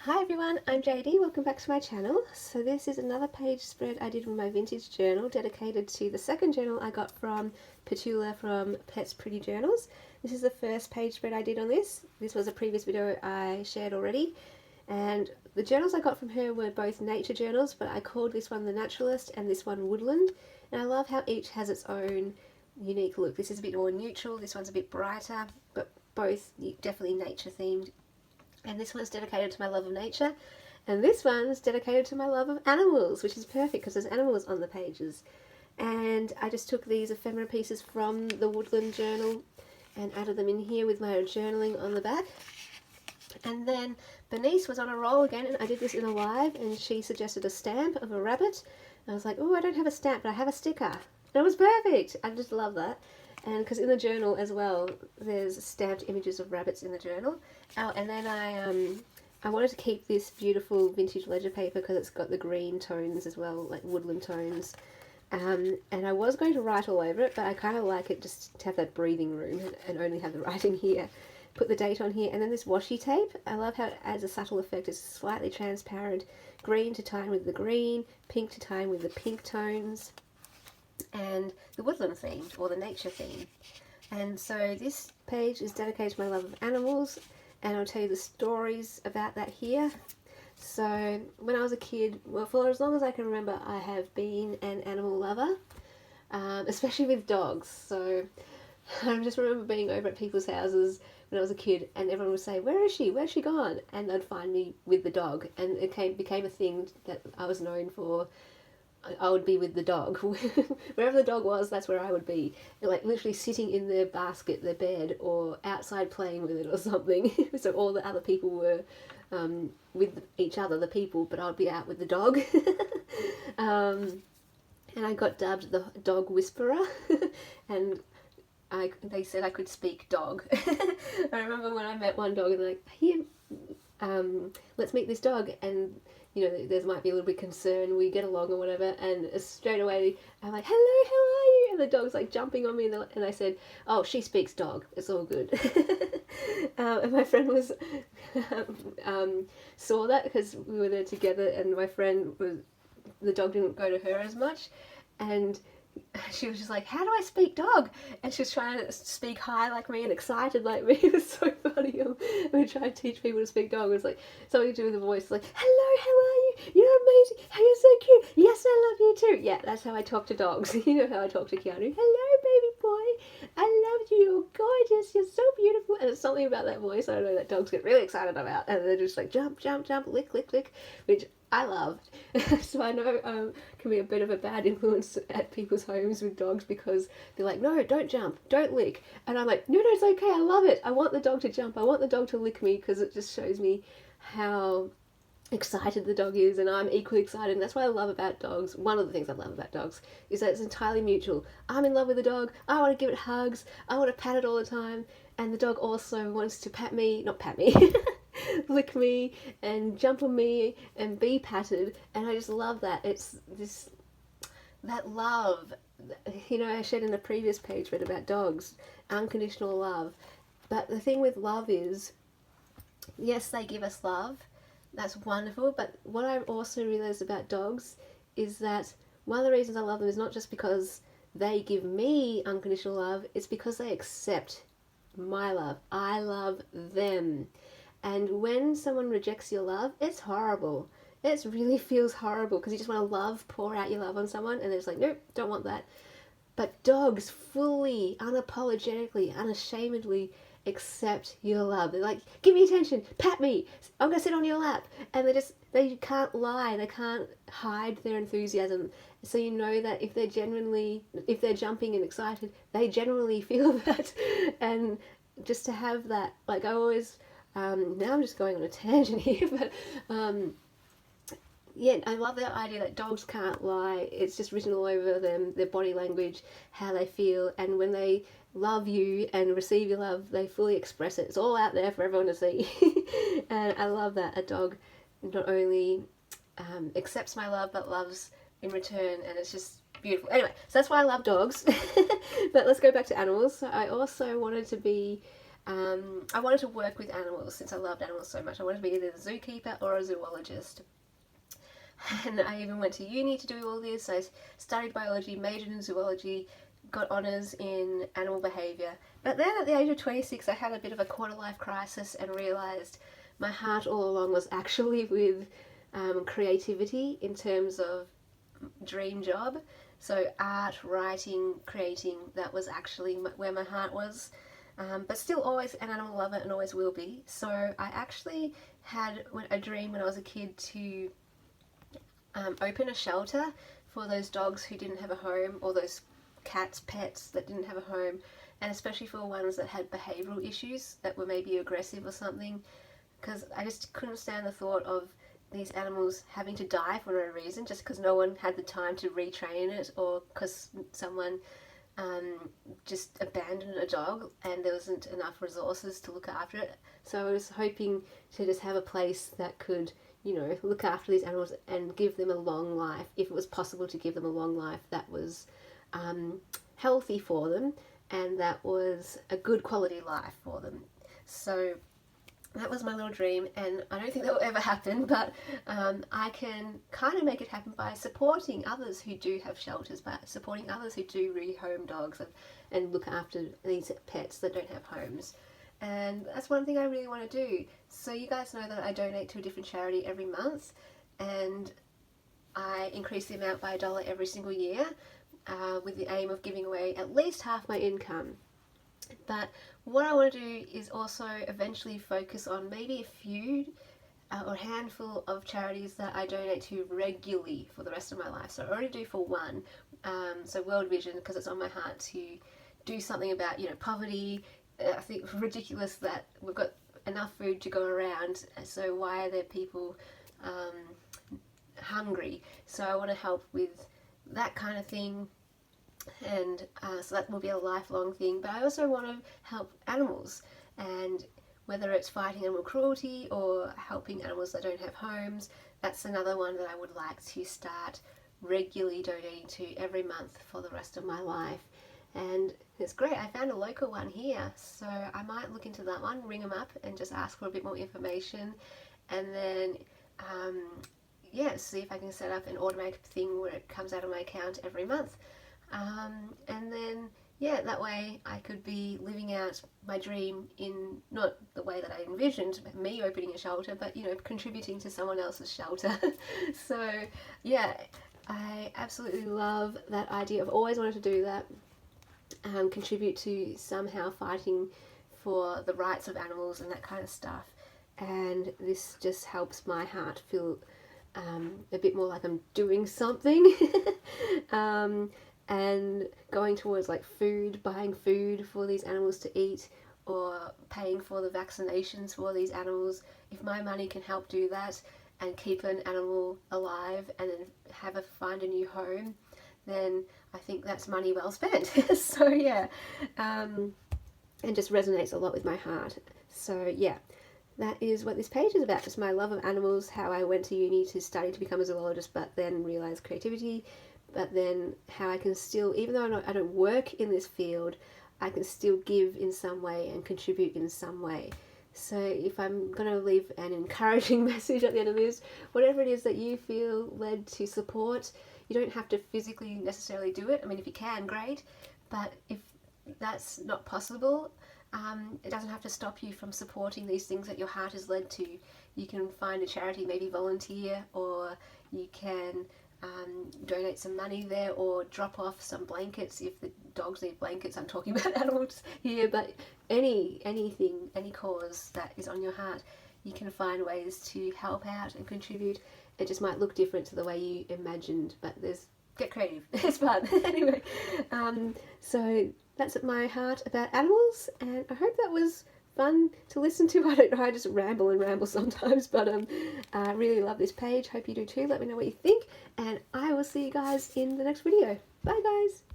Hi everyone, I'm JD, welcome back to my channel. So this is another page spread I did with my vintage journal dedicated to the second journal I got from Petula from Pet's Pretty Journals. This is the first page spread I did on this. This was a previous video I shared already. And the journals I got from her were both nature journals, but I called this one The Naturalist and this one Woodland. And I love how each has its own unique look. This is a bit more neutral, this one's a bit brighter, but both definitely nature themed. And this one's dedicated to my love of nature, and this one's dedicated to my love of animals, which is perfect because there's animals on the pages. And I just took these ephemera pieces from the Woodland journal and added them in here with my journaling on the back. And then Bernice was on a roll again, and I did this in a live, and she suggested a stamp of a rabbit. And I was like, oh, I don't have a stamp, but I have a sticker. And it was perfect. I just love that. And because in the journal as well, there's stamped images of rabbits in the journal. Oh, and then I wanted to keep this beautiful vintage ledger paper because it's got the green tones as well, like woodland tones. And I was going to write all over it, but I kind of like it just to have that breathing room and only have the writing here. Put the date on here, and then this washi tape. I love how it adds a subtle effect. It's slightly transparent, green to tie in with the green, pink to tie in with the pink tones, and the woodland theme or the nature theme. And so this page is dedicated to my love of animals, and I'll tell you the stories about that here. So when I was a kid, well, for as long as I can remember, I have been an animal lover, especially with dogs. So I just remember being over at people's houses when I was a kid, and everyone would say, where is she? Where's she gone? And they'd find me with the dog, and it became a thing that I was known for. I would be with the dog. Wherever the dog was, that's where I would be. Like literally sitting in their basket, their bed, or outside playing with it or something. So all the other people were with each other, the people, but I would be out with the dog. And I got dubbed the dog whisperer. And they said I could speak dog. I remember when I met one dog and they're like, here, let's meet this dog, and you know, there might be a little bit of concern, we get along or whatever, and straight away I'm like, hello, how are you? And the dog's like jumping on me, and I said, oh, she speaks dog, it's all good. And my friend was saw that because we were there together, and my friend the dog didn't go to her as much, and she was just like, how do I speak dog? And she was trying to speak high like me and excited like me. It was so funny. We try to teach people to speak dog. It was like something to do with the voice, like, hello, how are you? You're amazing. Oh, you're so cute. Yes, I love you too. Yeah, that's how I talk to dogs. You know how I talk to Keanu. Hello, baby boy. I love you. You're gorgeous. You're so beautiful. And it's something about that voice I don't know that dogs get really excited about. And they're just like, jump, jump, jump, lick, lick, lick, which I loved. So I know can be a bit of a bad influence at people's homes with dogs because they're like, no, don't jump, don't lick. And I'm like, no, it's okay, I love it. I want the dog to jump, I want the dog to lick me, because it just shows me how excited the dog is, and I'm equally excited. And that's what I love about dogs. One of the things I love about dogs is that it's entirely mutual. I'm in love with the dog, I want to give it hugs, I want to pat it all the time, and the dog also wants to not pat me, lick me and jump on me and be patted. And I just love that. It's that love, you know, I shared in the previous page read about dogs, unconditional love. But the thing with love is, yes, they give us love, that's wonderful, but what I also realized about dogs is that one of the reasons I love them is not just because they give me unconditional love, it's because they accept my love. I love them. And when someone rejects your love, it's horrible. It really feels horrible because you just want to pour out your love on someone, and they're just like, nope, don't want that. But dogs fully, unapologetically, unashamedly accept your love. They're like, give me attention, pat me, I'm going to sit on your lap. And they can't lie, they can't hide their enthusiasm. So you know that if they're jumping and excited, they generally feel that. And just to have that, like I always, now I'm just going on a tangent here, but yeah, I love that idea that dogs can't lie. It's just written all over them, their body language, how they feel, and when they love you and receive your love, they fully express it. It's all out there for everyone to see. And I love that a dog not only accepts my love, but loves in return, and it's just beautiful. Anyway, so that's why I love dogs. But let's go back to animals. So I also wanted to be I wanted to work with animals since I loved animals so much. I wanted to be either a zookeeper or a zoologist. And I even went to uni to do all this. I studied biology, majored in zoology, got honours in animal behaviour. But then at the age of 26 I had a bit of a quarter-life crisis and realised my heart all along was actually with creativity in terms of dream job. So art, writing, creating, that was actually where my heart was. But still always an animal lover and always will be. So I actually had a dream when I was a kid to open a shelter for those dogs who didn't have a home, or those cats, pets that didn't have a home, and especially for ones that had behavioural issues that were maybe aggressive or something, because I just couldn't stand the thought of these animals having to die for no reason just because no one had the time to retrain it, or because someone just abandoned a dog and there wasn't enough resources to look after it. So I was hoping to just have a place that could, you know, look after these animals and give them a long life, if it was possible to give them a long life that was healthy for them and that was a good quality life for them. So that was my little dream, and I don't think that will ever happen, but I can kind of make it happen by supporting others who do have shelters, by supporting others who do rehome dogs and look after these pets that don't have homes. And that's one thing I really want to do. So you guys know that I donate to a different charity every month, and I increase the amount by $1 every single year, with the aim of giving away at least half my income. But what I want to do is also eventually focus on maybe a few or a handful of charities that I donate to regularly for the rest of my life. So I already do for one, so World Vision, because it's on my heart to do something about, you know, poverty. I think it's ridiculous that we've got enough food to go around, so why are there people hungry? So I want to help with that kind of thing. And so that will be a lifelong thing. But I also want to help animals, and whether it's fighting animal cruelty or helping animals that don't have homes, that's another one that I would like to start regularly donating to every month for the rest of my life. And it's great, I found a local one here, so I might look into that one, ring them up and just ask for a bit more information, and then yeah, see if I can set up an automatic thing where it comes out of my account every month. And then, yeah, that way I could be living out my dream in not the way that I envisioned, me opening a shelter, but, you know, contributing to someone else's shelter. So, yeah, I absolutely love that idea. I've always wanted to do that, contribute to somehow fighting for the rights of animals and that kind of stuff. And this just helps my heart feel a bit more like I'm doing something. And going towards like food, buying food for these animals to eat, or paying for the vaccinations for these animals. If my money can help do that and keep an animal alive and then find a new home, then I think that's money well spent. So yeah, and just resonates a lot with my heart. So yeah, that is what this page is about, just my love of animals, how I went to uni to study to become a zoologist, but then realised creativity, but then how I can still, even though I don't work in this field, I can still give in some way and contribute in some way. So if I'm going to leave an encouraging message at the end of this, whatever it is that you feel led to support, you don't have to physically necessarily do it. I mean, if you can, great, but if that's not possible, it doesn't have to stop you from supporting these things that your heart is led to. You can find a charity, maybe volunteer, or you can donate some money there, or drop off some blankets if the dogs need blankets. I'm talking about animals here, but anything, any cause that is on your heart, you can find ways to help out and contribute. It just might look different to the way you imagined, but get creative. It's fun. Anyway, so that's my heart about animals, and I hope that was fun to listen to. I don't know, I just ramble sometimes, but I really love this page. Hope you do too. Let me know what you think, and I will see you guys in the next video. Bye guys.